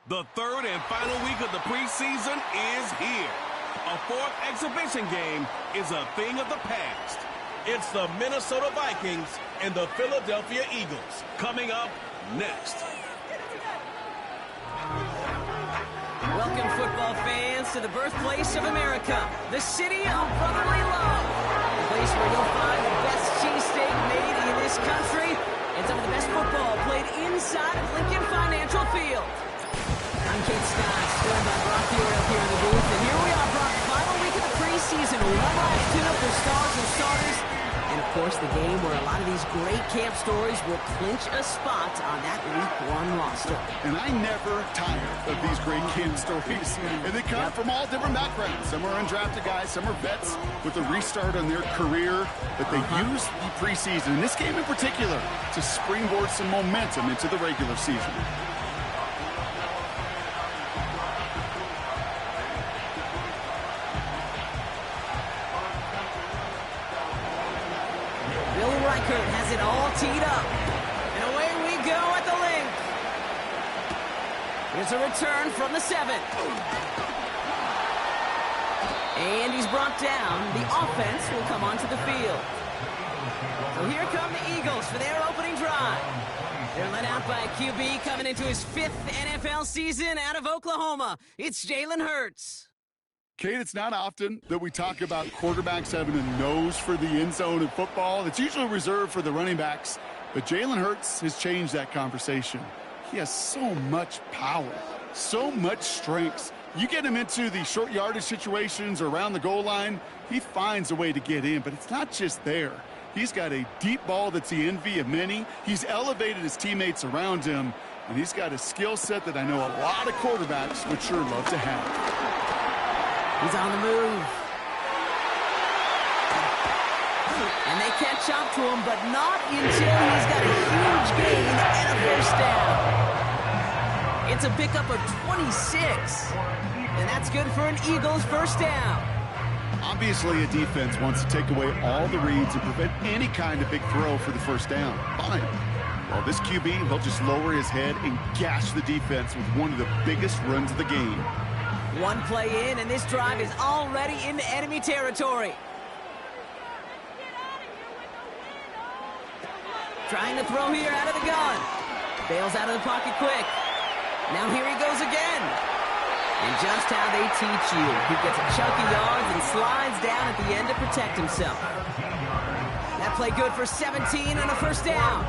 The third and final week of the preseason is here. A fourth exhibition game is a thing of the past. It's the Minnesota Vikings and the Philadelphia Eagles coming up next. Welcome, football fans, to the birthplace of America, the city of brotherly love, the place where you'll find the best cheesesteak made in this country and some of the best football played inside of Lincoln Financial Field. I'm Kate Scott, joined by Brock Fiore up here in the booth, and here we are, Brock, final week of the preseason, one last tune-up for stars and starters, and of course the game where a lot of these great camp stories will clinch a spot on that week one roster. And I never tire of these great camp stories, and they come from all different backgrounds. Some are undrafted guys, some are vets with a restart on their career, but they use the preseason, in this game in particular, to springboard some momentum into the regular season. Has it all teed up. And away we go at the link. Here's a return from the 7. And he's brought down. The offense will come onto the field. So here come the Eagles for their opening drive. They're led out by a QB coming into his 5th NFL season out of Oklahoma. It's Jalen Hurts. Kate, it's not often that we talk about quarterbacks having a nose for the end zone in football. It's usually reserved for the running backs, but Jalen Hurts has changed that conversation. He has so much power, so much strength. You get him into the short yardage situations or around the goal line, he finds a way to get in, but it's not just there. He's got a deep ball that's the envy of many. He's elevated his teammates around him, and he's got a skill set that I know a lot of quarterbacks would sure love to have. He's on the move. And they catch up to him, but not until he's got a huge gain and a first down. It's a pickup of 26. And that's good for an Eagles first down. Obviously, a defense wants to take away all the reads and prevent any kind of big throw for the first down. Fine. Well, this QB, he'll just lower his head and gash the defense with one of the biggest runs of the game. One play in, and this drive is already into enemy territory. Trying to throw here out of the gun. Bails out of the pocket quick. Now here he goes again. And just how they teach you. He gets a chunky yards and slides down at the end to protect himself. That play good for 17 and a first down.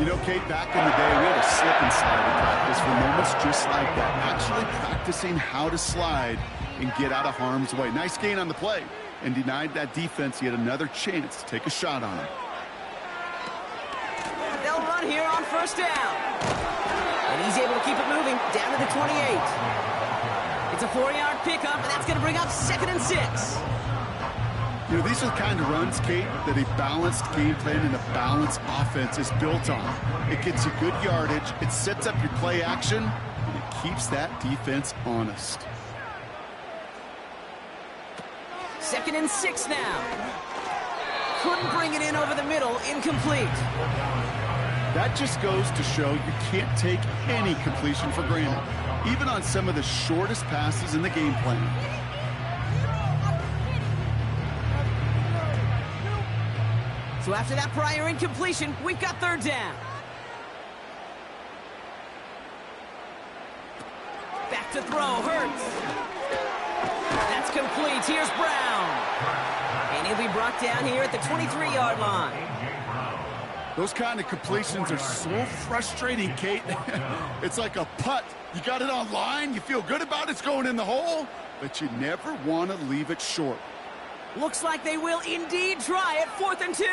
You know, Kate, back in the day, we had a slip and slide in practice for moments just like that. Actually practicing how to slide and get out of harm's way. Nice gain on the play, and denied that defense yet another chance to take a shot on him. They'll run here on first down. And he's able to keep it moving down to the 28. It's a 4-yard pickup, and that's going to bring up 2nd and 6. You know, these are the kind of runs, Kate, that a balanced game plan and a balanced offense is built on. It gets you good yardage, it sets up your play action, and it keeps that defense honest. 2nd and 6 now. Couldn't bring it in over the middle, incomplete. That just goes to show you can't take any completion for granted, even on some of the shortest passes in the game plan. So after that prior incompletion, we've got 3rd down. Back to throw, Hurts. That's complete. Here's Brown. And he'll be brought down here at the 23-yard line. Those kind of completions are so frustrating, Kate. It's like a putt. You got it on line, you feel good about it's going in the hole, but you never want to leave it short. Looks like they will indeed try it. 4th and 2.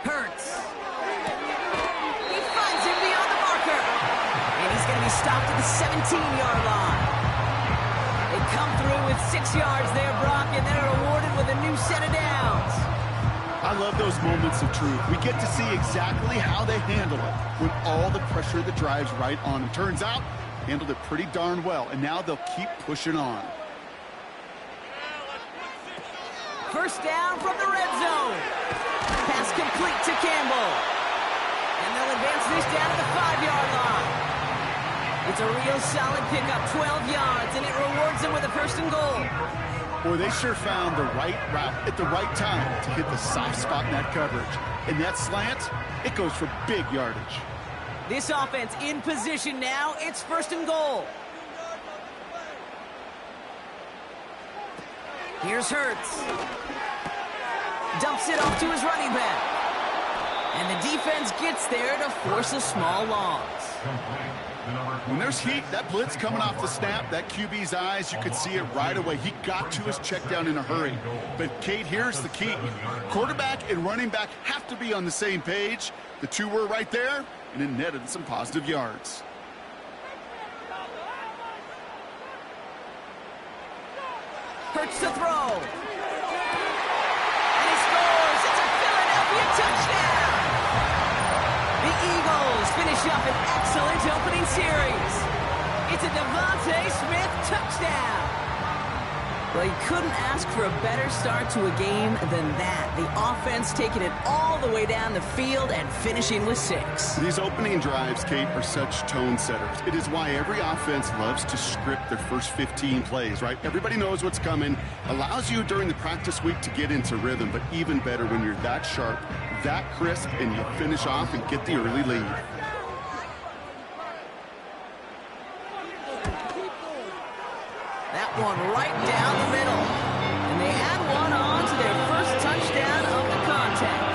Hurts. He finds him beyond the marker. And he's going to be stopped at the 17-yard line. They come through with 6 yards there, Brock, and they're awarded with a new set of downs. I love those moments of truth. We get to see exactly how they handle it when all the pressure that drives right on them. Turns out, handled it pretty darn well, and now they'll keep pushing on. First down from the red zone. Pass complete to Campbell. And they'll advance this down to the 5-yard line. It's a real solid pickup, 12 yards, and it rewards them with a 1st and goal. Boy, they sure found the right route at the right time to hit the soft spot in that coverage. And that slant, it goes for big yardage. This offense in position now. It's 1st and goal. Here's Hurts. Dumps it off to his running back. And the defense gets there to force a small loss. When there's heat, that blitz coming off the snap, that QB's eyes, you could see it right away. He got to his check down in a hurry. But, Kate, here's the key. Quarterback and running back have to be on the same page. The two were right there, and it netted some positive yards. Hurts to throw. And he scores. It's a Philadelphia touchdown. The Eagles finish up an excellent opening series. It's a Devontae Smith touchdown. Well, you couldn't ask for a better start to a game than that. The offense taking it all the way down the field and finishing with 6. These opening drives, Kate, are such tone setters. It is why every offense loves to script their first 15 plays, right? Everybody knows what's coming. Allows you during the practice week to get into rhythm, but even better when you're that sharp, that crisp, and you finish off and get the early lead. That one right down the middle. And they add one on to their first touchdown of the contest.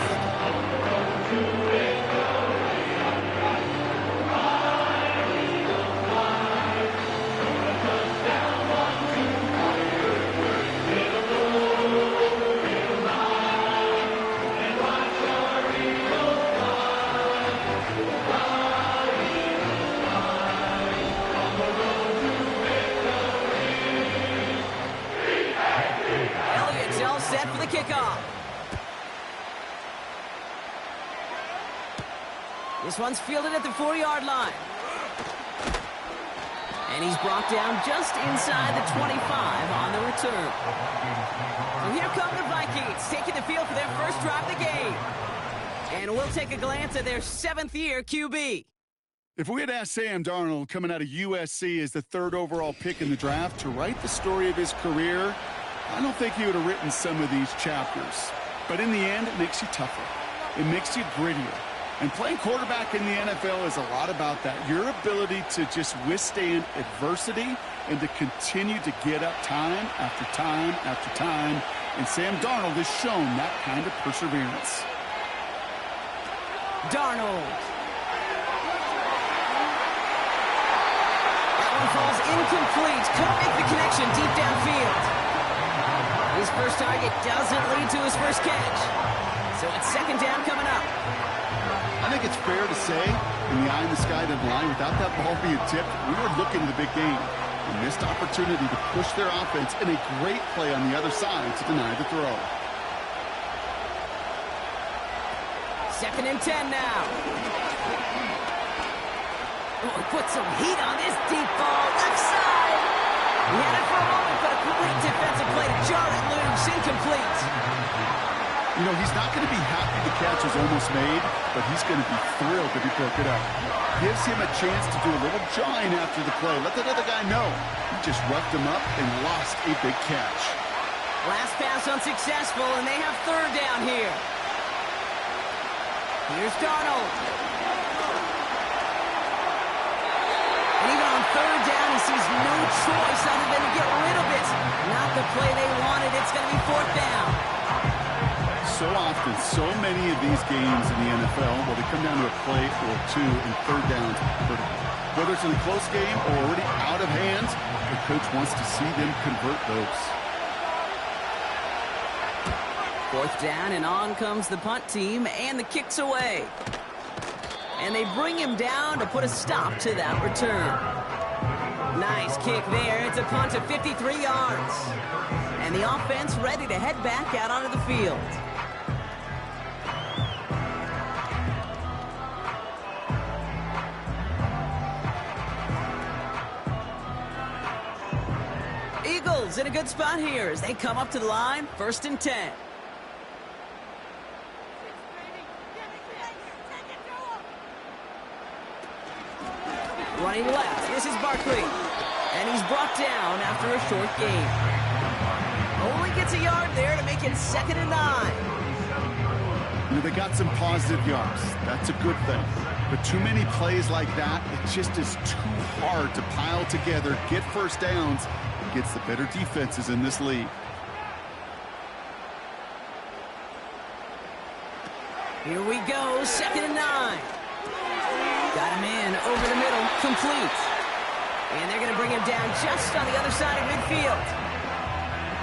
Kickoff. This one's fielded at the 4-yard line. And he's brought down just inside the 25 on the return. So here come the Vikings, taking the field for their first drive of the game. And we'll take a glance at their 7th-year QB. If we had asked Sam Darnold, coming out of USC as the 3rd overall pick in the draft, to write the story of his career, I don't think he would have written some of these chapters. But in the end, it makes you tougher. It makes you grittier. And playing quarterback in the NFL is a lot about that. Your ability to just withstand adversity and to continue to get up time after time after time. And Sam Darnold has shown that kind of perseverance. Darnold. That one falls incomplete. Couldn't make the connection deep downfield. His first target doesn't lead to his first catch. So it's 2nd down coming up. I think it's fair to say, in the eye in the sky to the line, without that ball being tipped, we were looking at the big game. A missed opportunity to push their offense and a great play on the other side to deny the throw. 2nd and 10 now. Oh, he put some heat on this deep ball. Left side. He had it for a moment, but a complete defensive play to jar it loose. Incomplete. You know, he's not going to be happy the catch was almost made, but he's going to be thrilled that he broke it up. Gives him a chance to do a little jawing after the play. Let that other guy know. He just roughed him up and lost a big catch. Last pass unsuccessful, and they have 3rd down here. Here's Darnold. And even on 3rd down, he sees no choice other than to get rid of it. Not the play they wanted. It's going to be 4th down. So often, so many of these games in the NFL, well, they come down to a play or two and third downs. Whether it's in a close game or already out of hand, the coach wants to see them convert those. 4th down, and on comes the punt team, and the kick's away. And they bring him down to put a stop to that return. Nice kick there. It's a punt of 53 yards. And the offense ready to head back out onto the field. Eagles in a good spot here as they come up to the line, 1st and 10. Running left, this is Barkley. And he's brought down after a short gain. Only gets a yard there to make it 2nd and 9. You know, they got some positive yards. That's a good thing. But too many plays like that, it just is too hard to pile together, get first downs, against the better defenses in this league. Here we go, 2nd and 9. Got him in over the middle, complete. And they're going to bring him down just on the other side of midfield.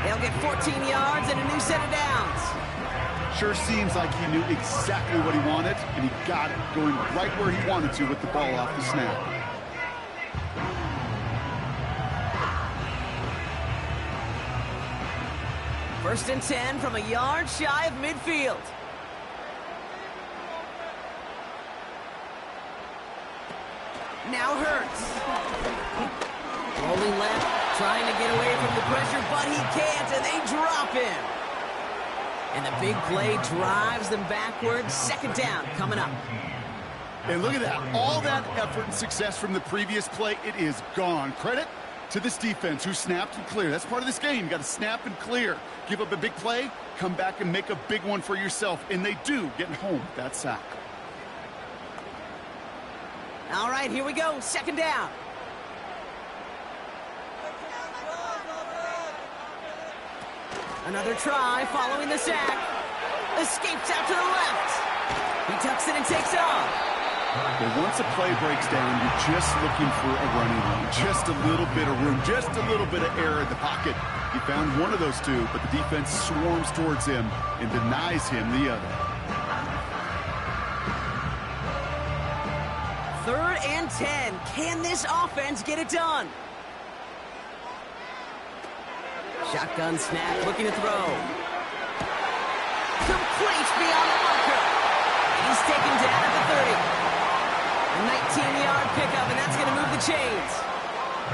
They'll get 14 yards and a new set of downs. Sure seems like he knew exactly what he wanted, and he got it, going right where he wanted to with the ball off the snap. First and 10 from a yard shy of midfield. Now Hurts. Rolling left, trying to get away from the pressure, but he can't, and they drop him. And the big play drives them backwards. 2nd down coming up. And look at that. All that effort and success from the previous play, it is gone. Credit to this defense who snapped and cleared. That's part of this game. You got to snap and clear. Give up a big play, come back and make a big one for yourself. And they do, getting home with that sack. All right, here we go. 2nd down. Another try following the sack. Escapes out to the left. He tucks it and takes off. But once a play breaks down, you're just looking for a running lane. Just a little bit of room, just a little bit of air in the pocket. He found one of those two, but the defense swarms towards him and denies him the other. 3rd and 10. Can this offense get it done? Shotgun snap, looking to throw. Complete beyond the marker. He's taken down at the 30. A 19-yard pickup, and that's going to move the chains.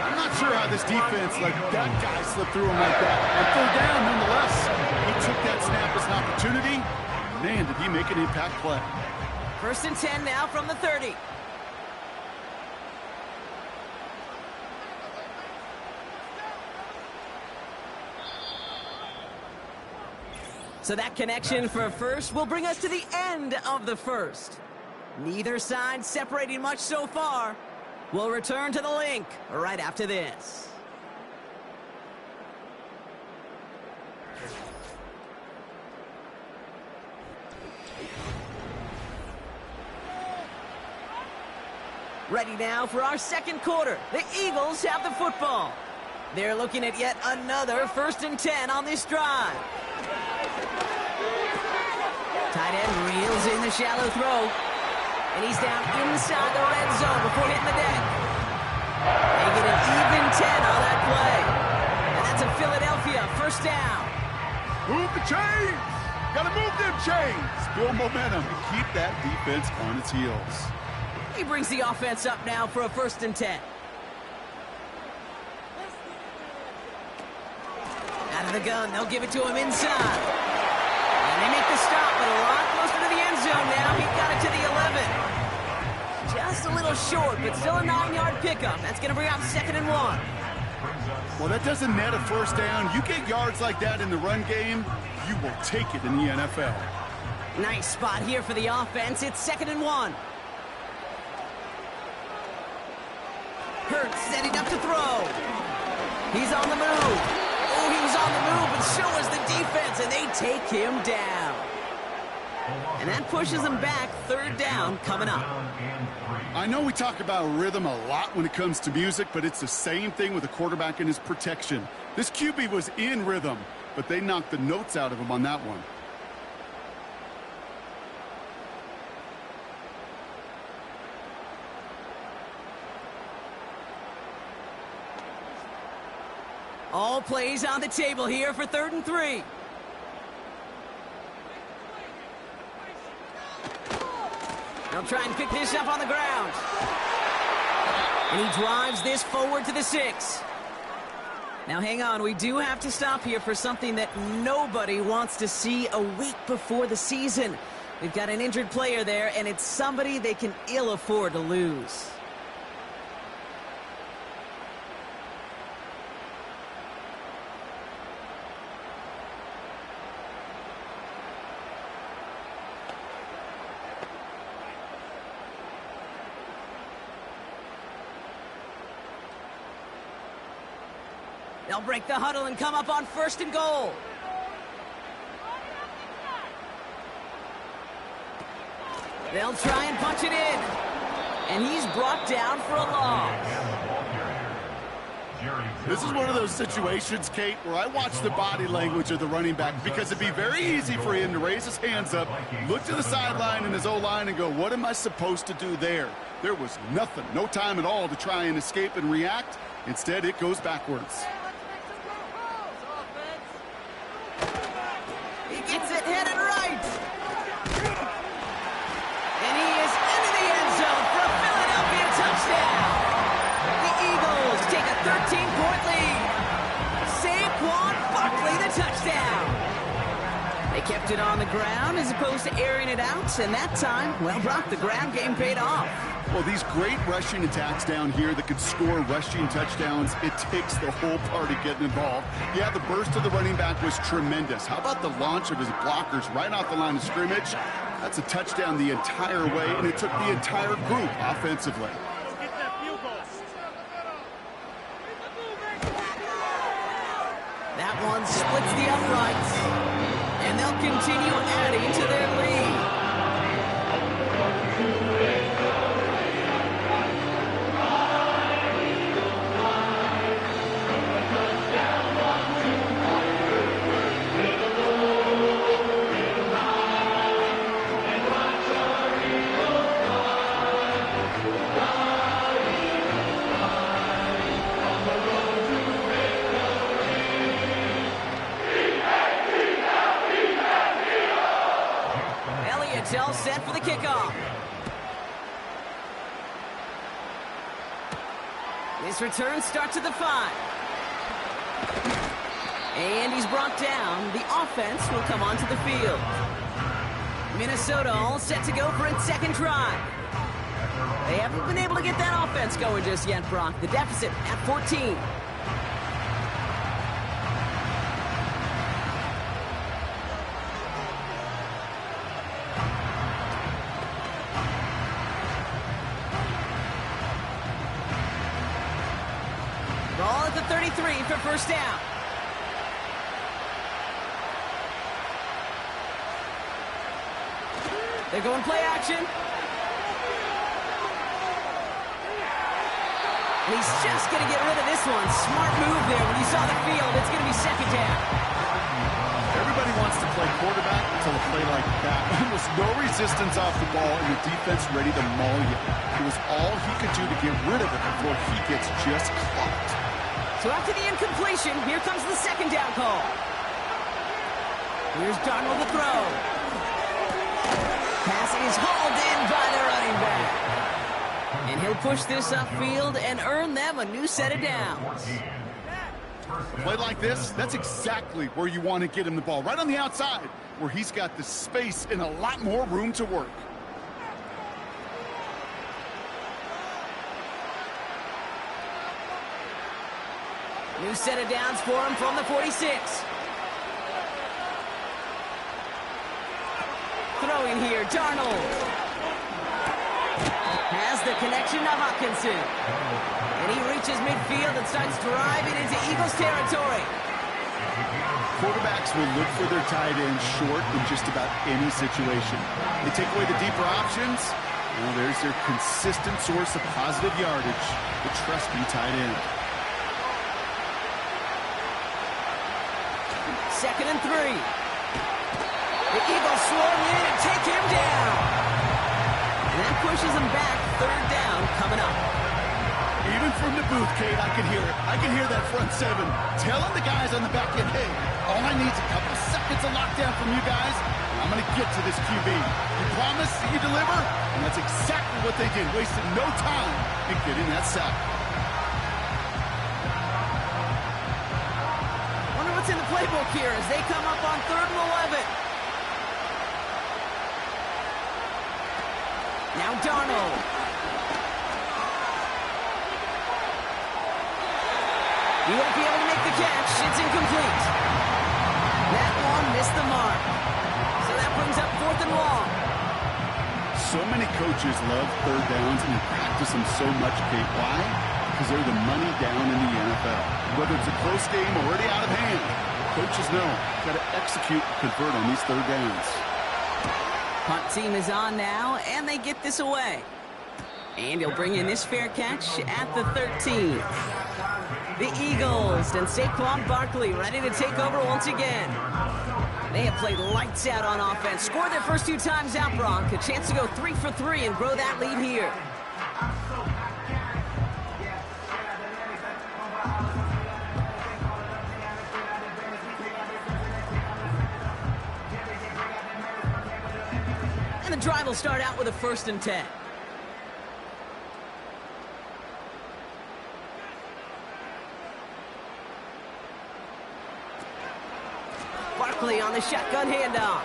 I'm not sure how this defense let that guy slip through him like that. On 3rd down, nonetheless, he took that snap as an opportunity. Man, did he make an impact play. 1st and 10 now from the 30. So that connection for a first will bring us to the end of the first. Neither side separating much so far. We'll return to the link right after this. Ready now for our 2nd quarter. The Eagles have the football. They're looking at yet another 1st and 10 on this drive. Tight end reels in the shallow throw. And he's down inside the red zone before hitting the deck. They get an even 10 on that play. And that's a Philadelphia 1st down. Move the chains! Gotta move them chains! Build momentum and keep that defense on its heels. He brings the offense up now for a 1st and 10. Out of the gun, they'll give it to him inside. And they make the stop, but a lot closer to the end zone now. He got it to the 11. Just a little short, but still a 9-yard pickup. That's going to bring out 2nd and 1. Well, that doesn't net a 1st down. You get yards like that in the run game, you will take it in the NFL. Nice spot here for the offense. It's 2nd and 1. Hurts setting up to throw. He's on the move. Oh, he was on the move, but so was the defense, and they take him down. And that pushes them back. Third down coming up. I know we talk about rhythm a lot when it comes to music, but it's the same thing with a quarterback and his protection. This QB was in rhythm, but they knocked the notes out of him on that one. All plays on the table here for 3rd and 3. They'll try and pick this up on the ground. And he drives this forward to the 6. Now hang on, we do have to stop here for something that nobody wants to see a week before the season. We've got an injured player there, and it's somebody they can ill afford to lose. They'll break the huddle and come up on 1st and goal. They'll try and punch it in. And he's brought down for a loss. This is one of those situations, Kate, where I watch the body language of the running back because it'd be very easy for him to raise his hands up, look to the sideline and his O-line and go, what am I supposed to do there? There was nothing, no time at all to try and escape and react. Instead, it goes backwards. Gets it headed right. And he is into the end zone for a Philadelphia touchdown. The Eagles take a 13-point lead. Saquon Barkley the touchdown. They kept it on the ground as opposed to airing it out, and that time, well, Brock, the ground game paid off. Well, these great rushing attacks down here that could score rushing touchdowns, it takes the whole party getting involved. Yeah, the burst of the running back was tremendous. How about the launch of his blockers right off the line of scrimmage? That's a touchdown the entire way, and it took the entire group offensively. That one splits the uprights, and they'll continue adding to their lead. All set for the kickoff. This return starts at the 5. And he's brought down. The offense will come onto the field. Minnesota all set to go for its 2nd drive. They haven't been able to get that offense going just yet, Brock. The deficit at 14. Ball at the 33 for 1st down. They're going play action. And he's just going to get rid of this one. Smart move there when he saw the field. It's going to be 2nd down. Everybody wants to play quarterback until a play like that. Almost no resistance off the ball and the defense ready to maul you. It was all he could do to get rid of it before he gets just clocked. So after the incompletion, here comes the 2nd down call. Here's Darnold to throw. Pass is hauled in by the running back. And he'll push this upfield and earn them a new set of downs. A play like this, that's exactly where you want to get him the ball. Right on the outside, where he's got the space and a lot more room to work. New set of downs for him from the 46. Throwing here, Darnold. Has the connection to Hawkinson. And he reaches midfield and starts driving into Eagles territory. Quarterbacks will look for their tight end short in just about any situation. They take away the deeper options. Well, there's their consistent source of positive yardage, the trusting tight end. 2nd and 3. The Eagles swarm in and take him down. And that pushes him back. 3rd down coming up. Even from the booth, Kate, I can hear it. I can hear that front seven telling the guys on the back end, hey, all I need is a couple seconds of lockdown from you guys, and I'm going to get to this QB. You promise that you deliver? And that's exactly what they did, wasting no time in getting that sack. Wonder what's in the playbook here as they come up on 3rd and 11. Now Darnold. He won't be able to make the catch. It's incomplete. That one missed the mark. So that brings up 4th and long. So many coaches love 3rd downs and practice them so much, Kate. Why? Because they're the money down in the NFL. Whether it's a close game already out of hand, coaches know got to execute and convert on these 3rd downs. Punt team is on now, and they get this away. And he'll bring in this fair catch at the 13. The Eagles and Saquon Barkley ready to take over once again. They have played lights out on offense. Scored their first 2 times out, Bronk. A chance to go 3 for 3 and grow that lead here. And the drive will start out with a 1st and 10. Barkley on the shotgun handoff.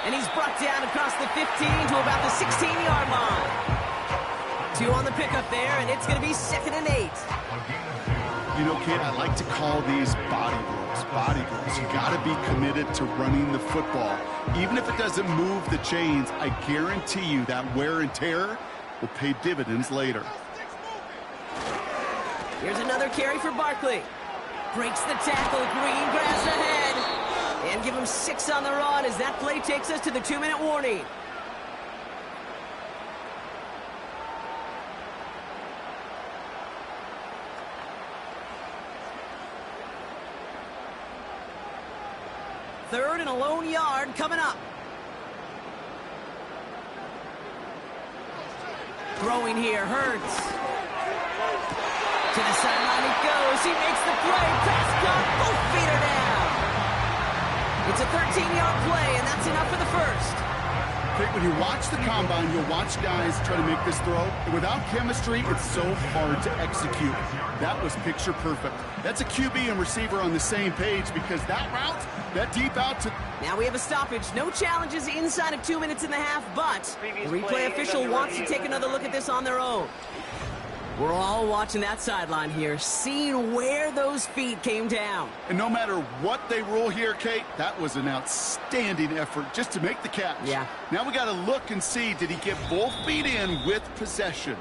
And he's brought down across the 15 to about the 16-yard line. 2 on the pickup there, and it's going to be 2nd and 8. You know, kid, I like to call these body blows. Body blows. You got to be committed to running the football. Even if it doesn't move the chains, I guarantee you that wear and tear will pay dividends later. Here's another carry for Barkley. Breaks the tackle. Green grass ahead. And give him 6 on the run as that play takes us to the 2-minute warning. Third and a lone yard coming up. Throwing here, Hurts. To the sideline it goes. He makes the play. Pass caught. Both feet are down. It's a 13-yard play, and that's enough for the first. Okay, when you watch the combine, you'll watch guys try to make this throw. Without chemistry, it's so hard to execute. That was picture perfect. That's a QB and receiver on the same page because that route, that deep out to... Now we have a stoppage. No challenges inside of 2 minutes and a half, but the replay official wants to take another look at this on their own. We're all watching that sideline here, seeing where those feet came down. And no matter what they rule here, Kate, that was an outstanding effort just to make the catch. Yeah. Now we got to look and see, did he get both feet in with possession?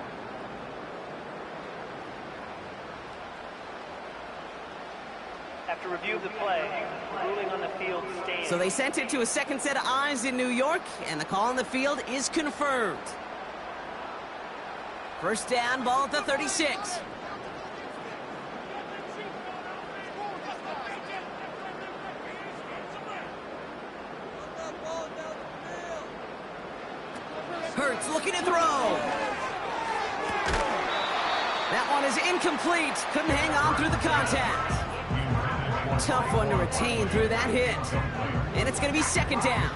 After review of the play, ruling on the field stands. So they sent it to a second set of eyes in New York, and the call on the field is confirmed. First down, ball at the 36. Hurts looking to throw. That one is incomplete. Couldn't hang on through the contact. Tough one to retain through that hit. And it's going to be 2nd down.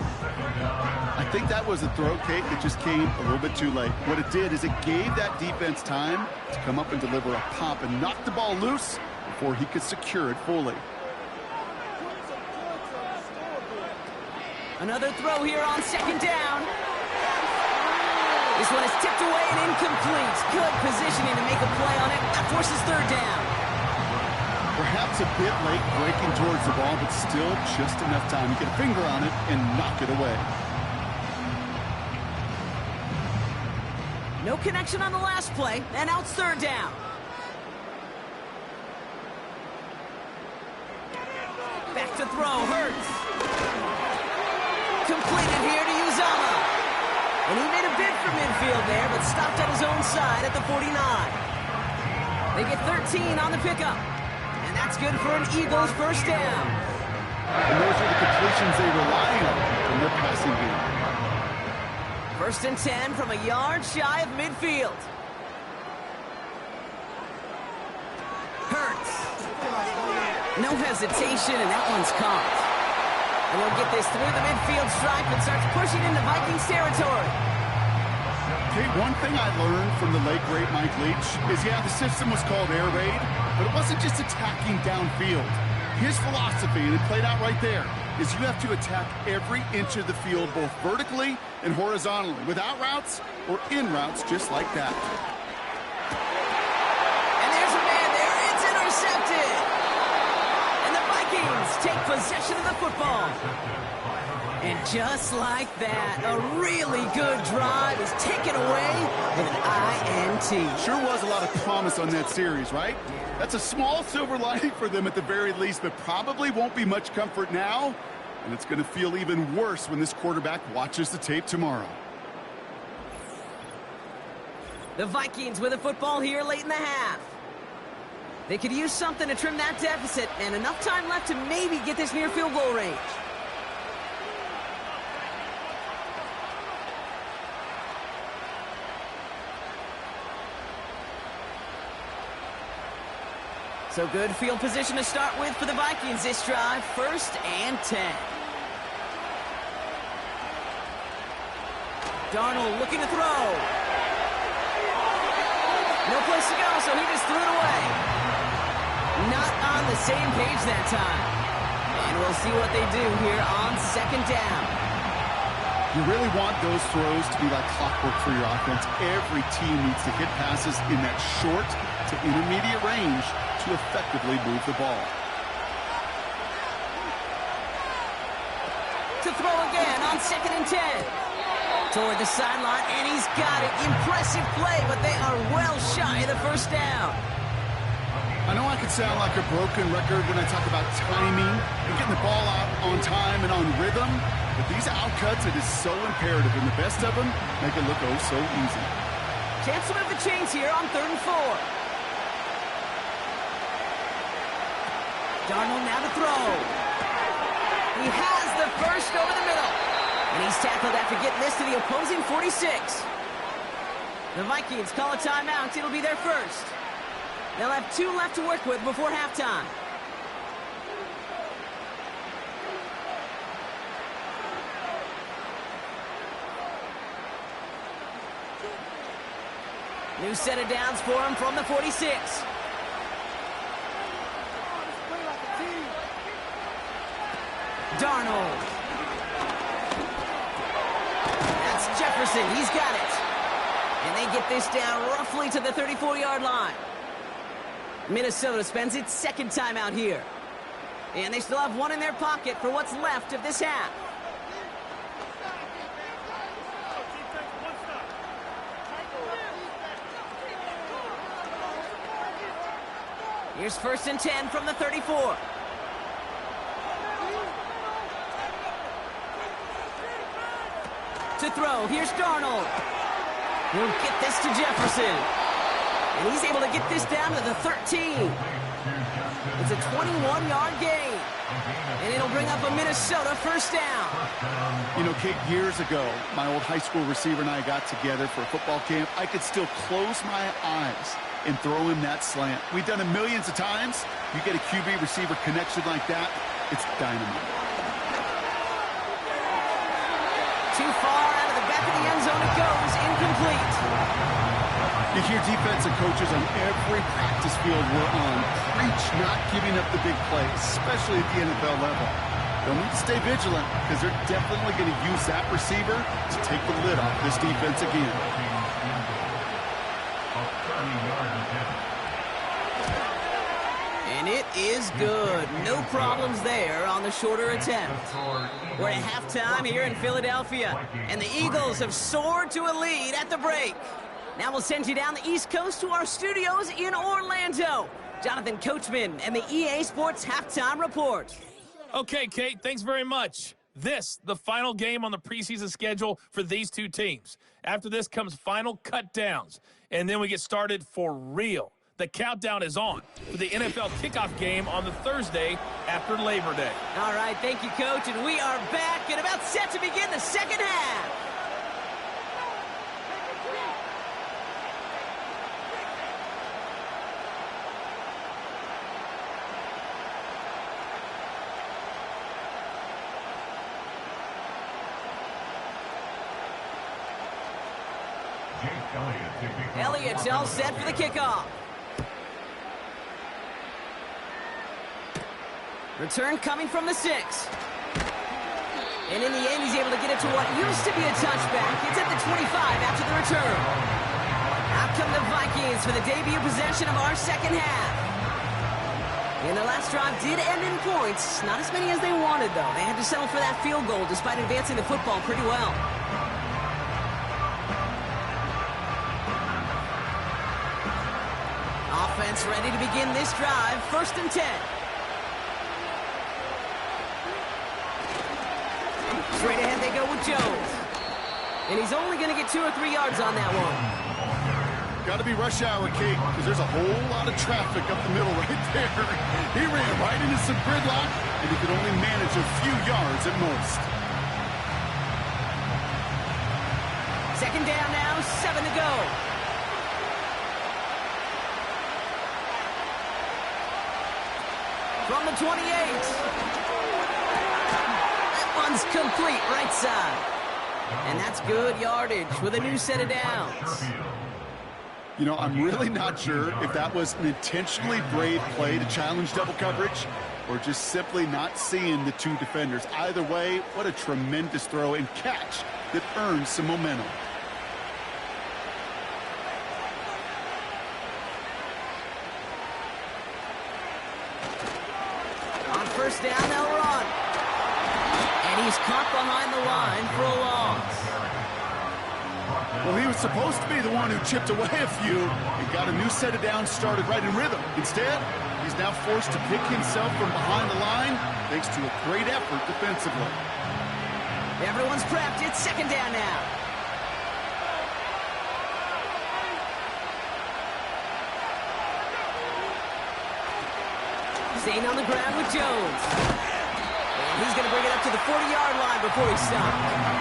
I think that was a throw, Kate, that just came a little bit too late. What it did is it gave that defense time to come up and deliver a pop and knock the ball loose before he could secure it fully. Another throw here on 2nd down. This one is tipped away and incomplete. Good positioning to make a play on it. That forces 3rd down. Perhaps a bit late breaking towards the ball, but still just enough time to get a finger on it and knock it away. No connection on the last play, and now it's 3rd down. To throw, Hurts. Completed here to Uzama. And he made a bid for midfield there, but stopped at his own side at the 49. They get 13 on the pickup. And that's good for an Eagles first down. And those are the completions they rely on in their passing game. First and 10 from a yard shy of midfield. Hurts. No hesitation, and that one's caught. And they'll get this through the midfield stripe and starts pushing into Vikings territory. Okay, one thing I learned from the late, great Mike Leach is, yeah, the system was called air raid, but it wasn't just attacking downfield. His philosophy, and it played out right there, is you have to attack every inch of the field, both vertically and horizontally, without routes or in routes, just like that. And there's a man there. It's intercepted. And the Vikings take possession of the football. And just like that, a really good drive is taken away with an INT. Sure was a lot of promise on that series, right? That's a small silver lining for them at the very least, but probably won't be much comfort now. And it's going to feel even worse when this quarterback watches the tape tomorrow. The Vikings with a football here late in the half. They could use something to trim that deficit, and enough time left to maybe get this near field goal range. So good field position to start with for the Vikings this drive. First and 10. Darnold looking to throw. No place to go, so he just threw it away. Not on the same page that time. And we'll see what they do here on second down. You really want those throws to be like clockwork for your offense. Every team needs to hit passes in that short to intermediate range to effectively move the ball. To throw again on second and 10. Toward the sideline, and he's got it. Impressive play, but they are well shy of the first down. I know I could sound like a broken record when I talk about timing and getting the ball out on time and on rhythm, but these outcuts, it is so imperative, and the best of them make it look oh so easy. Chance to move the chains here on 3rd and 4. Darnold now to throw. He has the first over the middle. And he's tackled after getting this to the opposing 46. The Vikings call a timeout. It'll be their first. They'll have 2 left to work with before halftime. New set of downs for him from the 46. Darnold. That's Jefferson. He's got it. And they get this down roughly to the 34-yard line. Minnesota spends its second timeout here. And they still have 1 in their pocket for what's left of this half. Here's 1st and 10 from the 34. To throw, here's Darnold. He'll get this to Jefferson. And he's able to get this down to the 13. It's a 21-yard gain. And it'll bring up a Minnesota first down. You know, Kate, years ago, my old high school receiver and I got together for a football camp. I could still close my eyes and throw him that slant. We've done it millions of times. You get a QB receiver connection like that, it's dynamite. Too far out of the back of the end zone it goes, incomplete. You hear defensive coaches on every practice field we're on preach not giving up the big plays, especially at the NFL level. They'll need to stay vigilant because they're definitely going to use that receiver to take the lid off this defense again. And it is good. No problems there on the shorter attempt. We're at halftime here in Philadelphia, and the Eagles have soared to a lead at the break. Now we'll send you down the East Coast to our studios in Orlando. Jonathan Coachman and the EA Sports Halftime Report. Okay, Kate, thanks very much. This, the final game on the preseason schedule for these two teams. After this comes final cut downs, and then we get started for real. The countdown is on for the NFL kickoff game on the Thursday after Labor Day. All right, thank you, Coach, and we are back and about set to begin the second half. Elliott's all set for the kickoff. Return coming from the 6. And in the end, he's able to get it to what used to be a touchback. It's at the 25 after the return. Out come the Vikings for the debut possession of our second half. And the last drive did end in points. Not as many as they wanted, though. They had to settle for that field goal despite advancing the football pretty well. Offense ready to begin this drive. 1st and 10. Straight ahead they go with Jones. And he's only going to get 2 or 3 yards on that one. Got to be rush hour, Kate, because there's a whole lot of traffic up the middle right there. He ran right into some gridlock, and he could only manage a few yards at most. 2nd down now, 7 to go. From the 28. That one's complete right side. And that's good yardage with a new set of downs. You know, I'm really not sure if that was an intentionally brave play to challenge double coverage or just simply not seeing the 2 defenders. Either way, what a tremendous throw and catch that earns some momentum. On 1st down, they'll run. And he's caught behind the line for a loss. Well, he was supposed to be the one who chipped away a few and got a new set of downs started right in rhythm. Instead, he's now forced to pick himself from behind the line thanks to a great effort defensively. Everyone's prepped. It's 2nd down now. Staying on the ground with Jones. And he's going to bring it up to the 40-yard line before he stops.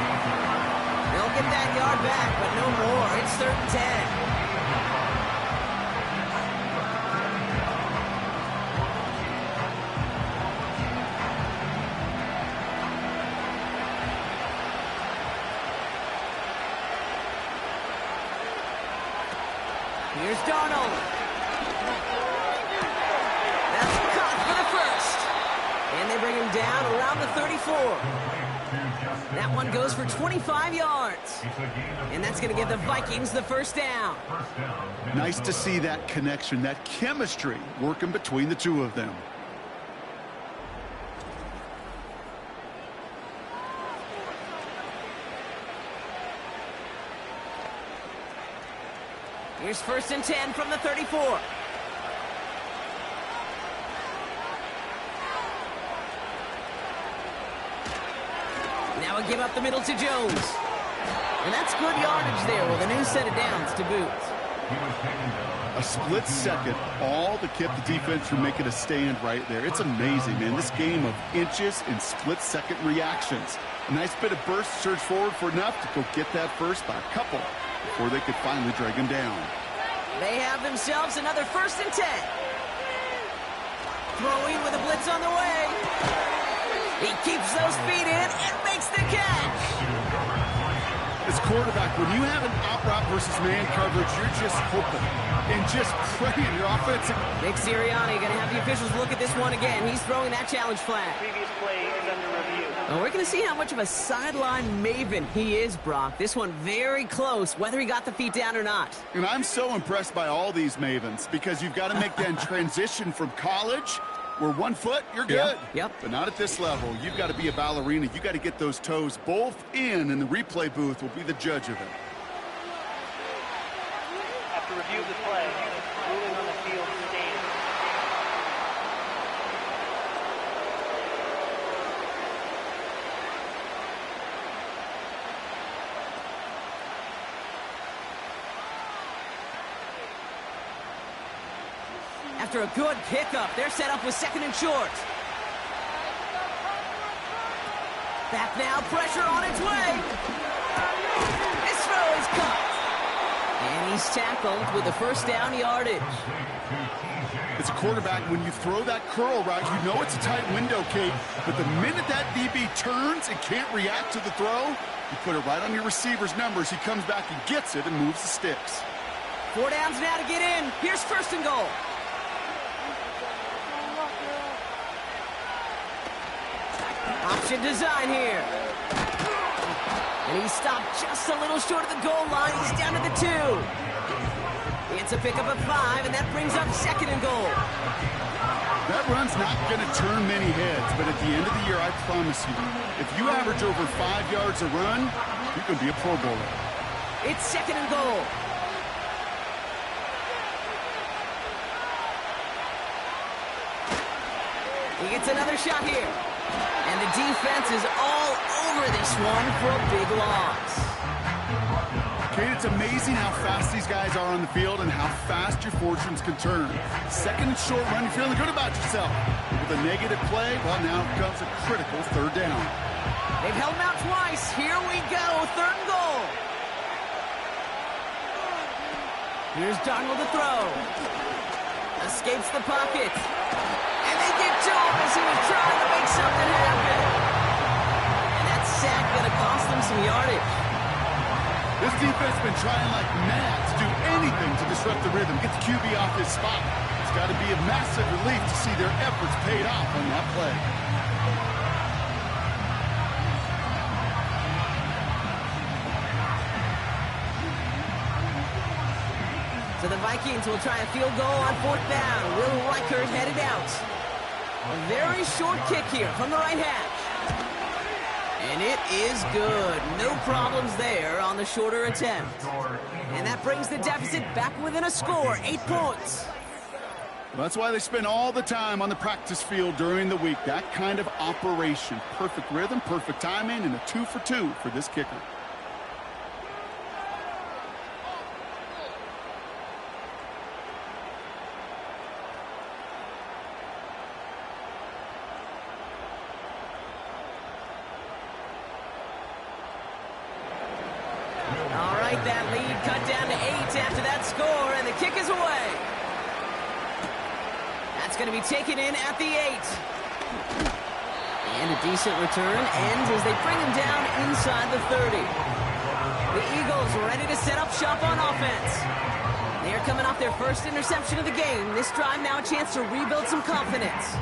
They'll get that yard back, but no more. It's 3rd and 10. Here's Darnold. That's caught for the 1st. And they bring him down around the 34. That one goes for 25 yards. And that's going to give the Vikings the 1st down. Nice to see that connection, that chemistry working between the 2 of them. Here's 1st and 10 from the 34. Now a give up the middle to Jones. And that's good yardage there with a new set of downs to boot. A split second, all to keep the defense from making a stand right there. It's amazing, man. This game of inches and split-second reactions. A nice bit of burst, surge forward for enough to go get that first by a couple before they could finally drag him down. They have themselves another 1st and 10. Throwing with a blitz on the way. He keeps those feet in and makes the catch. As quarterback, when you have an out route versus man coverage, you're just hoping and just praying your offensive. Nick Sirianni going to have the officials look at this one again. He's throwing that challenge flag. Previous play is under review. Well, we're going to see how much of a sideline maven he is, Brock. This one very close, whether he got the feet down or not. And I'm so impressed by all these mavens because you've got to make that transition from college where 1 foot, you're good. Yep. But not at this level. You've got to be a ballerina. You've got to get those toes both in, and the replay booth will be the judge of it. After review of the play, ruling on the field stands. After a good pickup, they're set up with 2nd and short. Back now, pressure on its way. This throw is caught. And he's tackled with the first down yardage. As a quarterback, when you throw that curl route, you know it's a tight window, Kate. But the minute that DB turns and can't react to the throw, you put it right on your receiver's numbers. He comes back and gets it and moves the sticks. 4 downs now to get in. Here's 1st and goal. Option design here. And he's stopped just a little short of the goal line. He's down to the 2. It's a pickup of 5, and that brings up 2nd and goal. That run's not going to turn many heads, but at the end of the year, I promise you, if you average over 5 yards a run, you can be a Pro Bowler. It's 2nd and goal. He gets another shot here. And the defense is all over this one for a big loss. Kate, it's amazing how fast these guys are on the field and how fast your fortunes can turn. 2nd and short run, you're feeling good about yourself. With a negative play, well, now comes a critical 3rd down. They've held him out twice. Here we go, 3rd and goal. Here's Darnold to throw. Escapes the pocket. And they get to him as he was trying to make something happen. And that sack going to cost them some yardage. This defense has been trying like mad to do anything to disrupt the rhythm, get the QB off his spot. It's got to be a massive relief to see their efforts paid off on that play. So the Vikings will try a field goal on 4th down. Will Reichert headed out. A very short kick here from the right hash. And it is good. No problems there on the shorter attempt. And that brings the deficit back within a score, 8 points. Well, that's why they spend all the time on the practice field during the week. That kind of operation. Perfect rhythm, perfect timing, and a 2 for 2 for this kicker. All right, that lead cut down to 8 after that score, and the kick is away. That's going to be taken in at the 8. And a decent return ends as they bring him down inside the 30. The Eagles ready to set up shop on offense. They are coming off their first interception of the game. This drive now a chance to rebuild some confidence.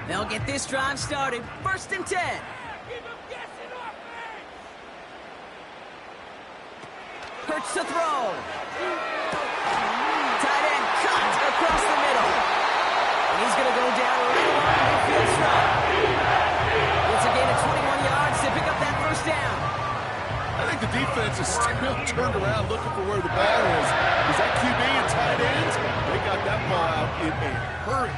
They'll get this drive started. 1st and 10. Hurts to throw. Tight end cut across the middle. And he's going to go down right along the midfield stripe. It's a gain of 21 yards to pick up that 1st down. I think the defense is still turned around looking for where the ball is. Is that QB and tight ends? They got that ball out in a hurry.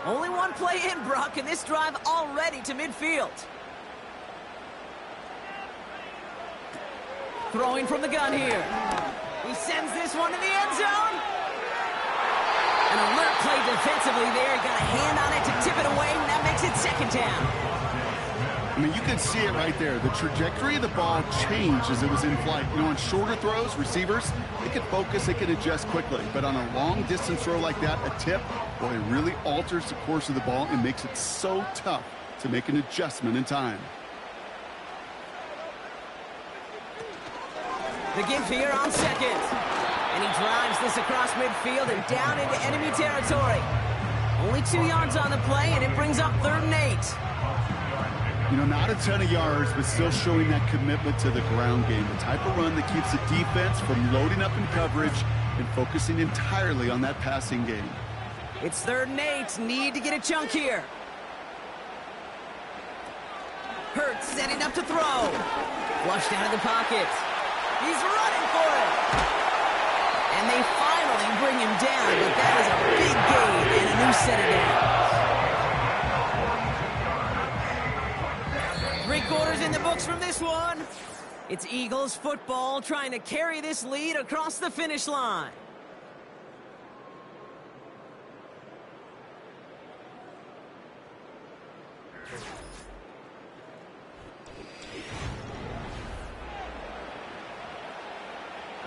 Only one play in, Brock, and this drive already to midfield. Throwing from the gun here. He sends this one to the end zone. An alert play defensively there. He got a hand on it to tip it away, and that makes it 2nd down. I mean, you can see it right there. The trajectory of the ball changed as it was in flight. You know, on shorter throws, receivers, they can focus, they can adjust quickly. But on a long-distance throw like that, a tip, well, it really alters the course of the ball and makes it so tough to make an adjustment in time. The give here on 2nd. And he drives this across midfield and down into enemy territory. Only 2 yards on the play, and it brings up 3rd and 8. You know, not a ton of yards, but still showing that commitment to the ground game. The type of run that keeps the defense from loading up in coverage and focusing entirely on that passing game. It's 3rd and 8. Need to get a chunk here. Hurts setting up to throw. Flushed out of the pocket. He's running for it. And they finally bring him down, but that is a big gain and a new set of downs. 3 quarters in the books from this one. It's Eagles football trying to carry this lead across the finish line.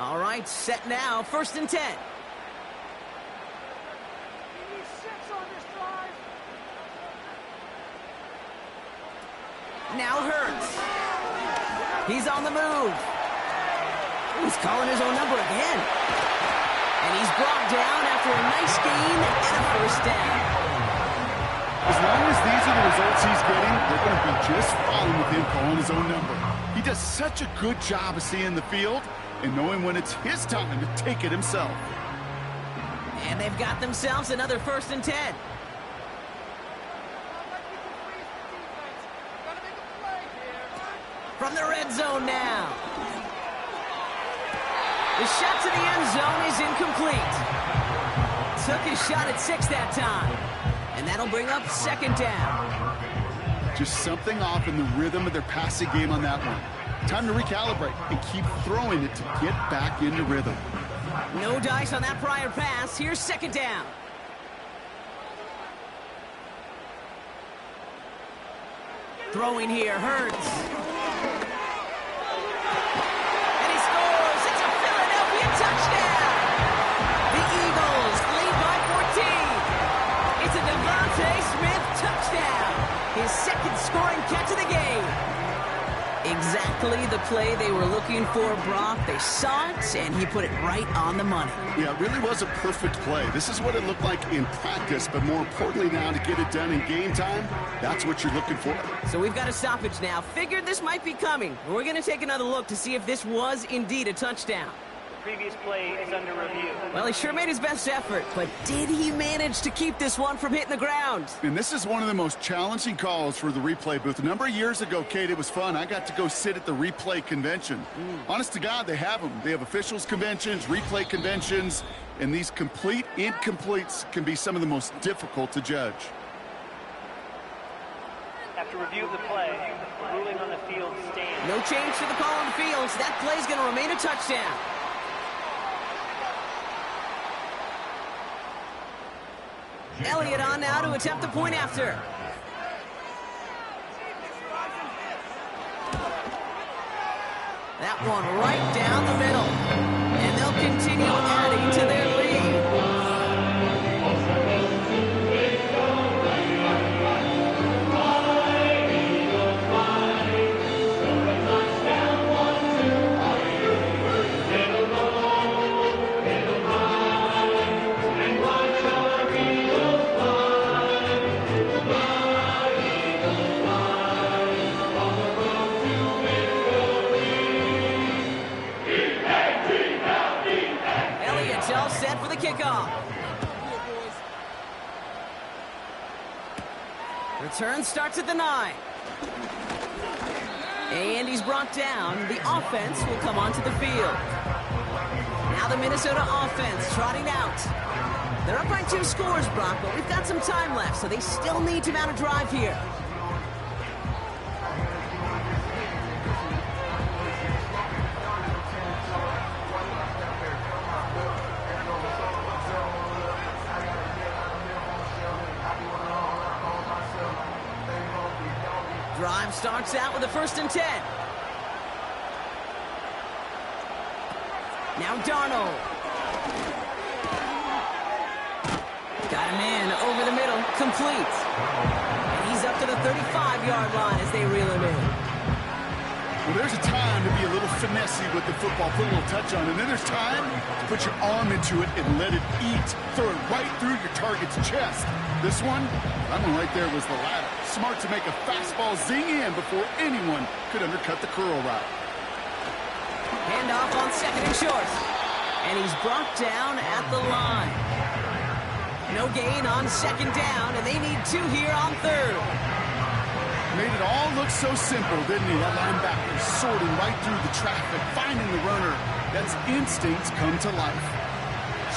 All right, set now, 1st and 10. Now Hurts. He's on the move. He's calling his own number again. And he's brought down after a nice gain and a 1st down. As long as these are the results he's getting, they're going to be just fine with him calling his own number. He does such a good job of seeing the field and knowing when it's his time to take it himself. And they've got themselves another 1st and 10. From the red zone now. The shot to the end zone is incomplete. Took his shot at 6 that time. And that'll bring up 2nd down. Just something off in the rhythm of their passing game on that one. Time to recalibrate and keep throwing it to get back into rhythm. No dice on that prior pass. Here's 2nd down. Throwing here, Hurts. And he scores. It's a Philadelphia touchdown. The Eagles lead by 14. It's a Devontae Smith touchdown. His 2nd scoring catch of the game. Exactly the play they were looking for, Brock. They saw it, and he put it right on the money. Yeah, it really was a perfect play. This is what it looked like in practice, but more importantly now to get it done in game time, that's what you're looking for. So we've got a stoppage now. Figured this might be coming. We're going to take another look to see if this was indeed a touchdown. Previous play is under review. Well, he sure made his best effort, but did he manage to keep this one from hitting the ground? And this is one of the most challenging calls for the replay booth. A number of years ago, Kate, it was fun. I got to go sit at the replay convention. Honest to God, they have them. They have officials conventions, replay conventions, and these complete incompletes can be some of the most difficult to judge. After review of the play, ruling on the field stands. No change to the call on the field, so that play's going to remain a touchdown. Elliott on now to attempt the point after. That one right down the middle. And they'll continue adding to their lead. Kickoff. Return starts at the 9. And he's brought down. The offense will come onto the field. Now the Minnesota offense trotting out. They're up by 2 scores, Brock, but we've got some time left, so they still need to mount a drive here. Drive starts out with a 1st and 10. Now Darnold. Got a man over the middle, complete. And he's up to the 35-yard line as they reel him in. Well, there's a time to be a little finessey with the football, put a little touch on it. And then there's time to put your arm into it and let it eat. Throw it right through your target's chest. This one, that one right there was the latter. Smart to make a fastball zing in before anyone could undercut the curl route. Handoff on 2nd and short. And he's brought down at the line. No gain on 2nd down, and they need 2 here on 3rd. Made it all look so simple, didn't he? That linebacker sorting right through the traffic, finding the runner. That's instincts come to life.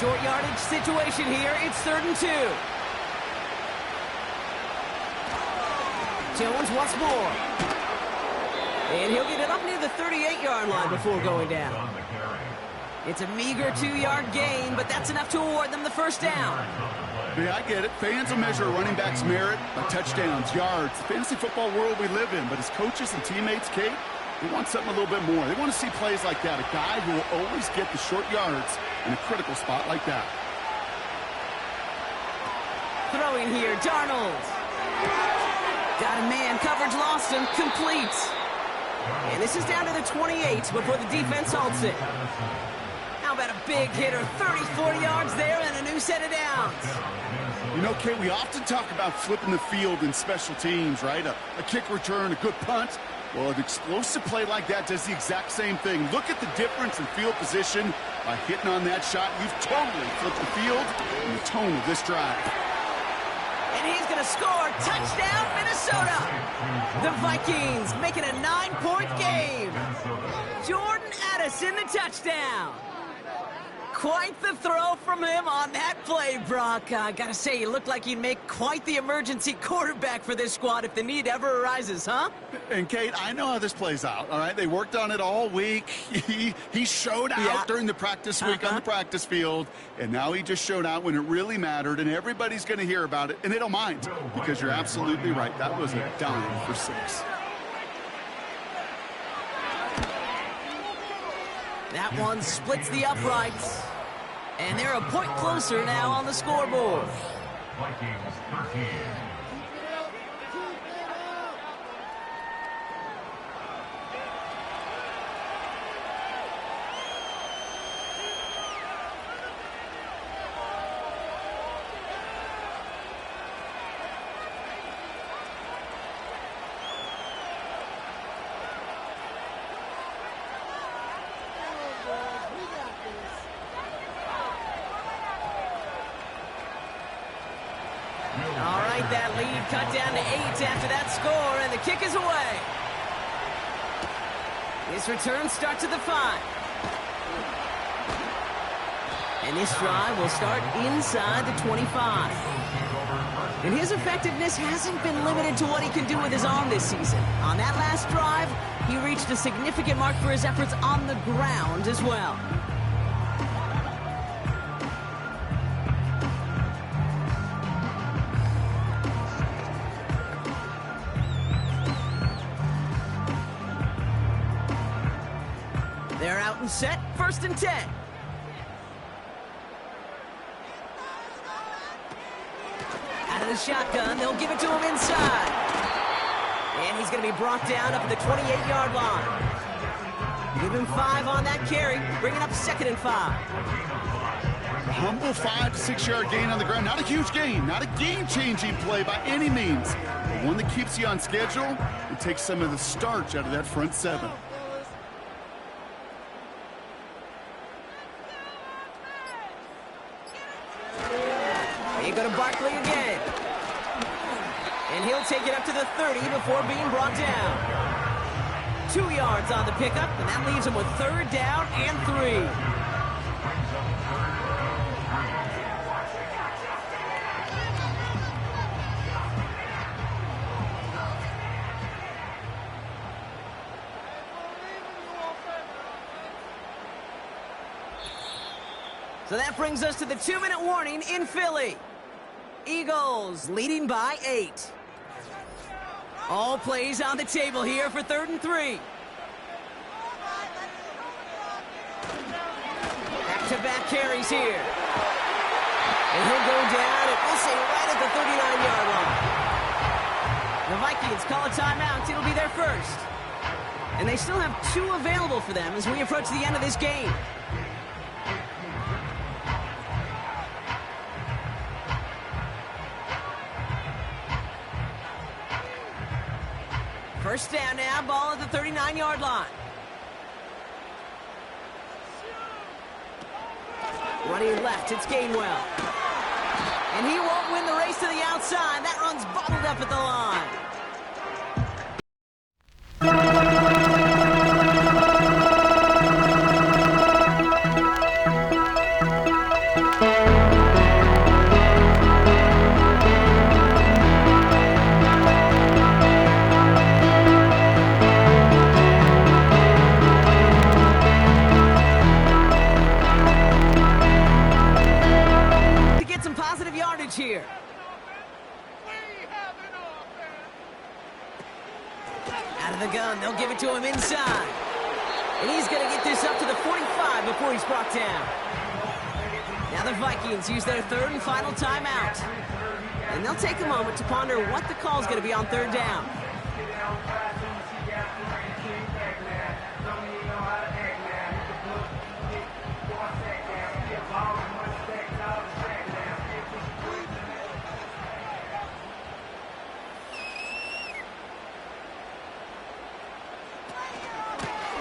Short yardage situation here. It's 3rd and 2. Jones once more. And he'll get it up near the 38-yard line before going down. It's a meager 2-yard gain, but that's enough to award them the first down. Yeah, I get it. Fans will measure a running back's merit by touchdowns, yards, the fantasy football world we live in. But as coaches and teammates, Kate, they want something a little bit more. They want to see plays like that, a guy who will always get the short yards in a critical spot like that. Throwing here, Darnold. Got a man, coverage lost him, complete. And this is down to the 28 before the defense halts it. How about a big hitter, 30, 40 yards there and a new set of downs. You know, Kate, we often talk about flipping the field in special teams, right? A kick return, a good punt. Well, an explosive play like that does the exact same thing. Look at the difference in field position by hitting on that shot. You've totally flipped the field and the tone of this drive. And he's going to score. Touchdown, Minnesota. The Vikings making a 9-point game. Jordan Addison, the touchdown. Quite the throw from him on that play, Brock. I got to say, he looked like he'd make quite the emergency quarterback for this squad if the need ever arises, huh? And, Kate, I know how this plays out, all right? They worked on it all week. He showed out during the practice week on the practice field, and now he just showed out when it really mattered, and everybody's going to hear about it, and they don't mind because you're absolutely right. That was a dime for 6. That one splits the uprights. And they're a point closer now on the scoreboard. Vikings 13. All right, that lead cut down to 8 after that score, and the kick is away. This return starts at the 5. And this drive will start inside the 25. And his effectiveness hasn't been limited to what he can do with his arm this season. On that last drive, he reached a significant mark for his efforts on the ground as well. They're out and set, 1st and 10. Out of the shotgun, they'll give it to him inside. And he's going to be brought down up at the 28-yard line. Give him 5 on that carry, bringing up 2nd and 5. Humble 5 to 6 yard gain on the ground. Not a huge gain, not a game-changing play by any means. But one that keeps you on schedule and takes some of the starch out of that front 7. They go to Barkley again. And he'll take it up to the 30 before being brought down. 2 yards on the pickup, and that leaves him with 3rd down and 3. So that brings us to the 2-minute warning in Philly. Eagles leading by 8. All plays on the table here for 3rd and 3. Back-to-back carries here. And he'll go down, and we'll say right at the 39-yard line. The Vikings call a timeout. It'll be their first. And they still have 2 available for them as we approach the end of this game. First down now, ball at the 39-yard line. Running left, it's Gainwell. And he won't win the race to the outside. That run's bottled up at the line. give it to him inside. And he's going to get this up to the 45 before he's brought down. Now the Vikings use their third and final timeout. And they'll take a moment to ponder what the call is going to be on third down.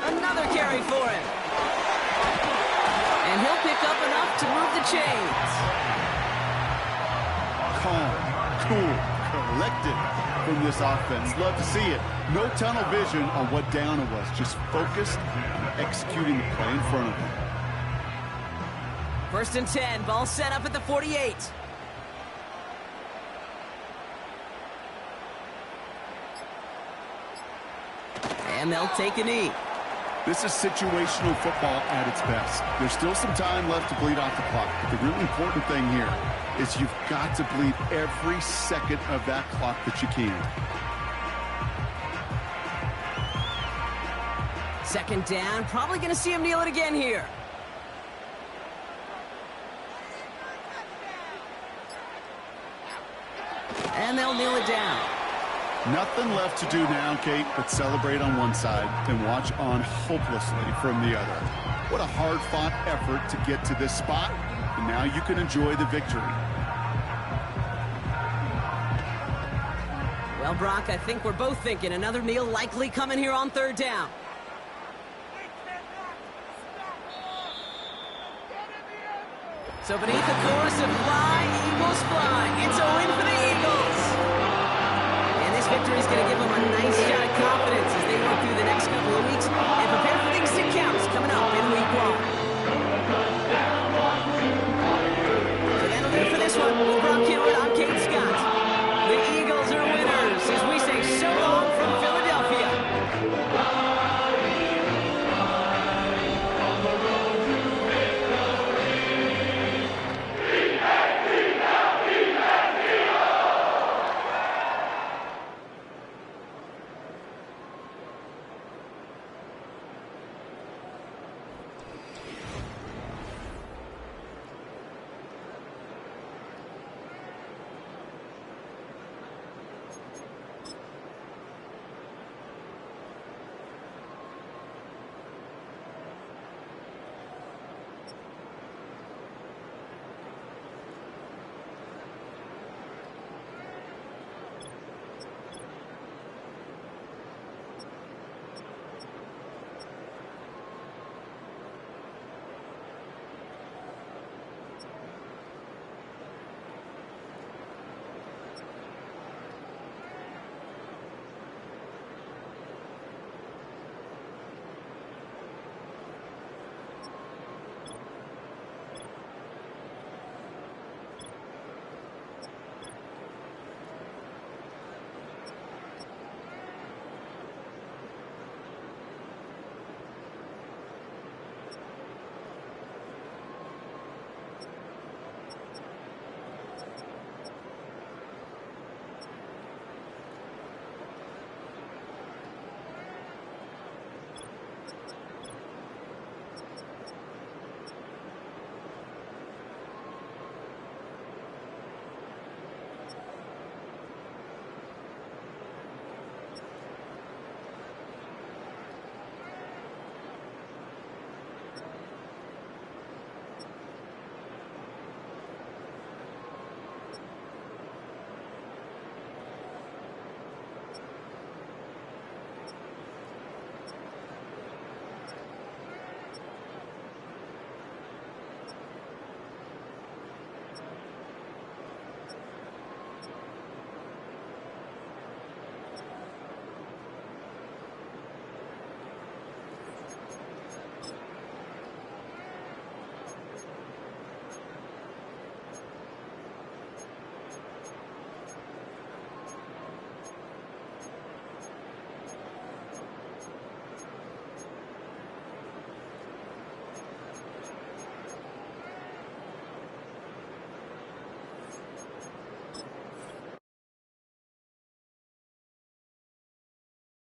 Another carry for him. And he'll pick up enough to move the chains. Calm, cool, collected from this offense. Love to see it. No tunnel vision on what down it was. Just focused on executing the play in front of him. 1st and 10, ball set up at the 48. And they'll take a knee. This is situational football at its best. There's still some time left to bleed off the clock. But the really important thing here is you've got to bleed every second of that clock that you can. 2nd down, probably going to see him kneel it again here. And they'll kneel it down. Nothing left to do now, Kate, but celebrate on one side and watch on hopelessly from the other. What a hard-fought effort to get to this spot, and now you can enjoy the victory. Well, Brock, I think we're both thinking another kneel likely coming here on 3rd down. So beneath the chorus of Fly, Eagles Fly, it's a win for the Eagles. And this victory is going to give them a nice shot of confidence as they work through the next